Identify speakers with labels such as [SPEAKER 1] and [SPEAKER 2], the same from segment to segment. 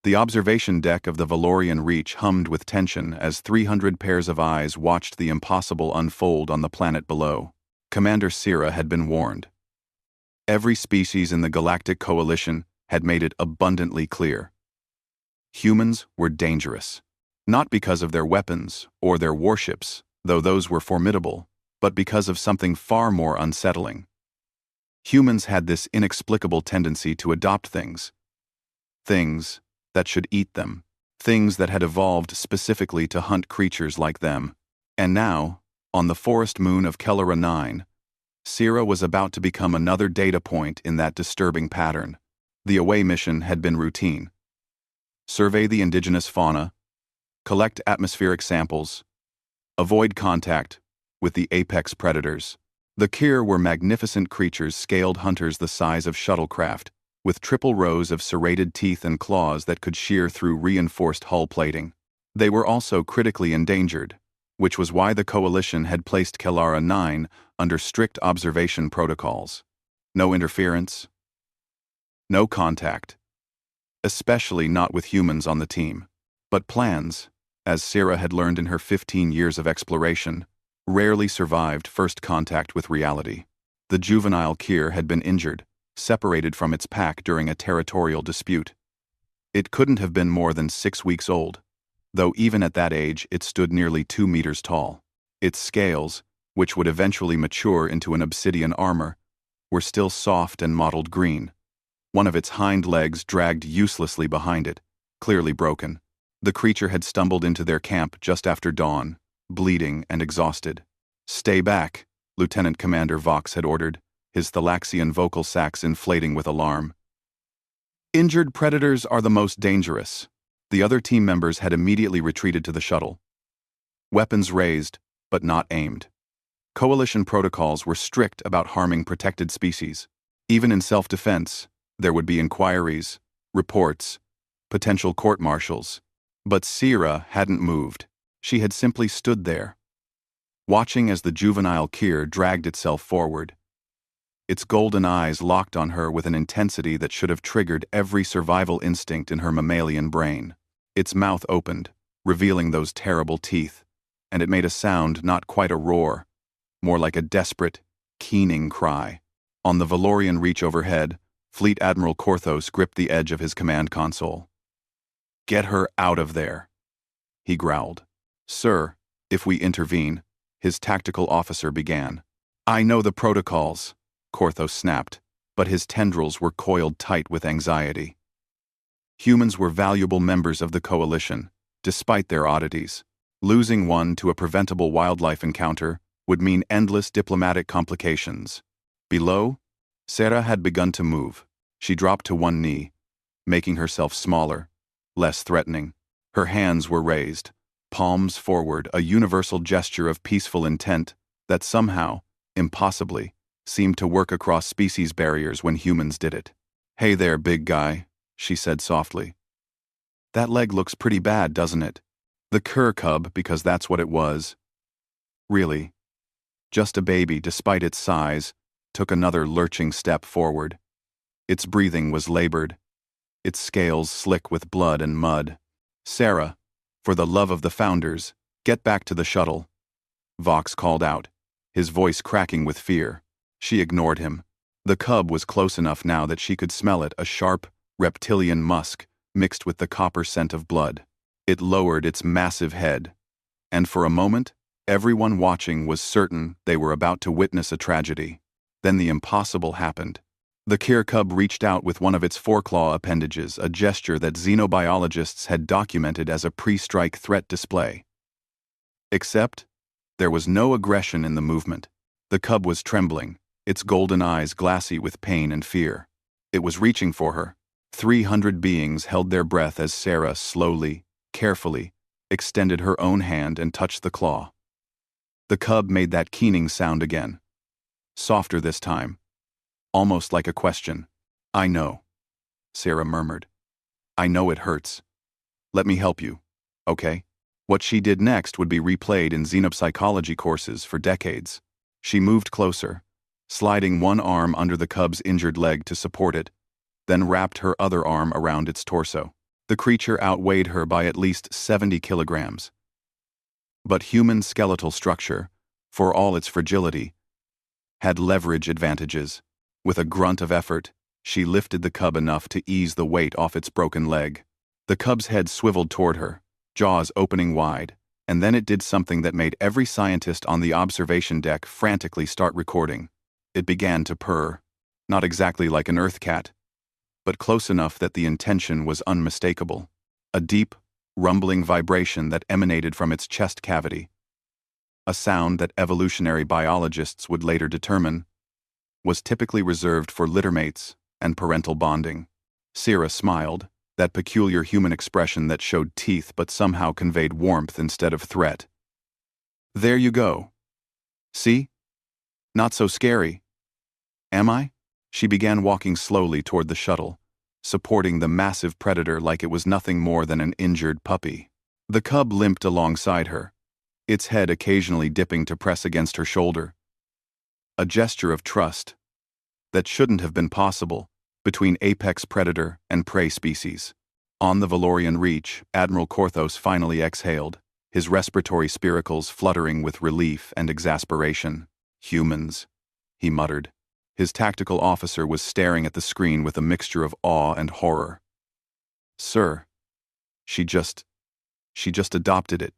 [SPEAKER 1] The observation deck of the Valorian Reach hummed with tension as 300 pairs of eyes watched the impossible unfold on the planet below. Commander Sira had been warned. Every species in the Galactic Coalition had made it abundantly clear. Humans were dangerous. Not because of their weapons or their warships, though those were formidable, but because of something far more unsettling. Humans had this inexplicable tendency to adopt things that should eat them, things that had evolved specifically to hunt creatures like them. And now, on the forest moon of Kellara 9, Sira was about to become another data point in that disturbing pattern. The away mission had been routine. Survey the indigenous fauna, collect atmospheric samples, avoid contact with the apex predators. The Kir were magnificent creatures, scaled hunters the size of shuttlecraft, with triple rows of serrated teeth and claws that could shear through reinforced hull plating. They were also critically endangered, which was why the Coalition had placed Kellara 9 under strict observation protocols. No interference, no contact, especially not with humans on the team. But plans, as Sira had learned in her 15 years of exploration, rarely survived first contact with reality. The juvenile Kir had been injured, separated from its pack during a territorial dispute. It couldn't have been more than 6 weeks old, though even at that age it stood nearly 2 meters tall. Its scales, which would eventually mature into an obsidian armor, were still soft and mottled green. One of its hind legs dragged uselessly behind it, clearly broken. The creature had stumbled into their camp just after dawn, bleeding and exhausted. "Stay back," Lieutenant Commander Vox had ordered, his thalaxian vocal sacs inflating with alarm. "Injured predators are the most dangerous." The other team members had immediately retreated to the shuttle. Weapons raised, but not aimed. Coalition protocols were strict about harming protected species. Even in self-defense, there would be inquiries, reports, potential court-martials. But Sira hadn't moved. She had simply stood there, watching as the juvenile Kir dragged itself forward. Its golden eyes locked on her with an intensity that should have triggered every survival instinct in her mammalian brain. Its mouth opened, revealing those terrible teeth, and it made a sound not quite a roar, more like a desperate, keening cry. On the Valorian Reach overhead, Fleet Admiral Korthos gripped the edge of his command console. "Get her out of there," he growled. "Sir, if we intervene," his tactical officer began. "I know the protocols," Korthos snapped, but his tendrils were coiled tight with anxiety. Humans were valuable members of the Coalition, despite their oddities. Losing one to a preventable wildlife encounter would mean endless diplomatic complications. Below, Sera had begun to move. She dropped to one knee, making herself smaller, less threatening. Her hands were raised, palms forward, a universal gesture of peaceful intent that somehow, impossibly, seemed to work across species barriers when humans did it. "Hey there, big guy," she said softly. "That leg looks pretty bad, doesn't it?" The cur cub, because that's what it was. Really. Just a baby, despite its size, took another lurching step forward. Its breathing was labored, its scales slick with blood and mud. "Sarah, for the love of the Founders, get back to the shuttle," Vox called out, his voice cracking with fear. She ignored him. The cub was close enough now that she could smell it, a sharp, reptilian musk mixed with the copper scent of blood. It lowered its massive head, and for a moment, everyone watching was certain they were about to witness a tragedy. Then the impossible happened. The Kir cub reached out with one of its foreclaw appendages, a gesture that xenobiologists had documented as a pre-strike threat display. Except, there was no aggression in the movement. The cub was trembling, its golden eyes glassy with pain and fear. It was reaching for her. 300 beings held their breath as Sarah slowly, carefully, extended her own hand and touched the claw. The cub made that keening sound again. Softer this time. Almost like a question. "I know," Sarah murmured. "I know it hurts. Let me help you, okay?" What she did next would be replayed in xenopsychology courses for decades. She moved closer, sliding one arm under the cub's injured leg to support it, then wrapped her other arm around its torso. The creature outweighed her by at least 70 kilograms. But human skeletal structure, for all its fragility, had leverage advantages. With a grunt of effort, she lifted the cub enough to ease the weight off its broken leg. The cub's head swiveled toward her, jaws opening wide, and then it did something that made every scientist on the observation deck frantically start recording. It began to purr, not exactly like an earth cat, but close enough that the intention was unmistakable. A deep, rumbling vibration that emanated from its chest cavity. A sound that evolutionary biologists would later determine was typically reserved for littermates and parental bonding. Sira smiled, that peculiar human expression that showed teeth but somehow conveyed warmth instead of threat. There you go. See? Not so scary. Am I? She began walking slowly toward the shuttle, supporting the massive predator like it was nothing more than an injured puppy. The cub limped alongside her, its head occasionally dipping to press against her shoulder. A gesture of trust that shouldn't have been possible between apex predator and prey species. On the Valorian Reach, Admiral Korthos finally exhaled, his respiratory spiracles fluttering with relief and exasperation. Humans, he muttered. His tactical officer was staring at the screen with a mixture of awe and horror. Sir, she just adopted it,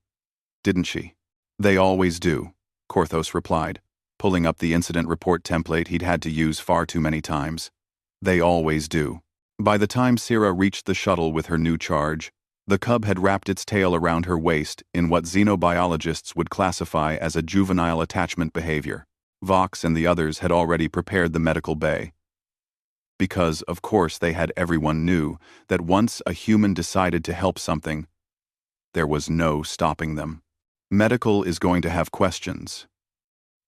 [SPEAKER 1] didn't she? They always do, Korthos replied, pulling up the incident report template he'd had to use far too many times. They always do. By the time Sira reached the shuttle with her new charge, the cub had wrapped its tail around her waist in what xenobiologists would classify as a juvenile attachment behavior. Vox and the others had already prepared the medical bay. Because, of course, everyone knew that once a human decided to help something, there was no stopping them. Medical is going to have questions,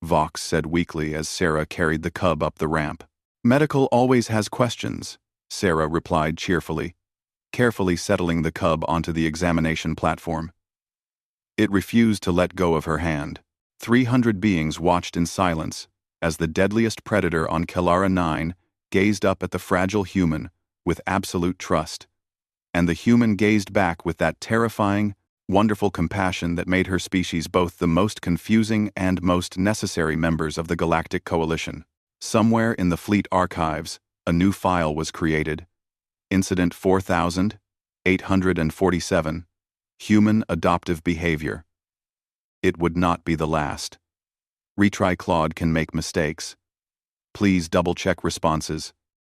[SPEAKER 1] Vox said weakly as Sarah carried the cub up the ramp. Medical always has questions, Sarah replied cheerfully, carefully settling the cub onto the examination platform. It refused to let go of her hand. 300 beings watched in silence as the deadliest predator on Kellara 9 gazed up at the fragile human with absolute trust, and the human gazed back with that terrifying, wonderful compassion that made her species both the most confusing and most necessary members of the Galactic Coalition. Somewhere in the fleet archives, a new file was created. Incident 4847, Human Adoptive Behavior. It would not be the last. Retry Claude can make mistakes. Please double-check responses.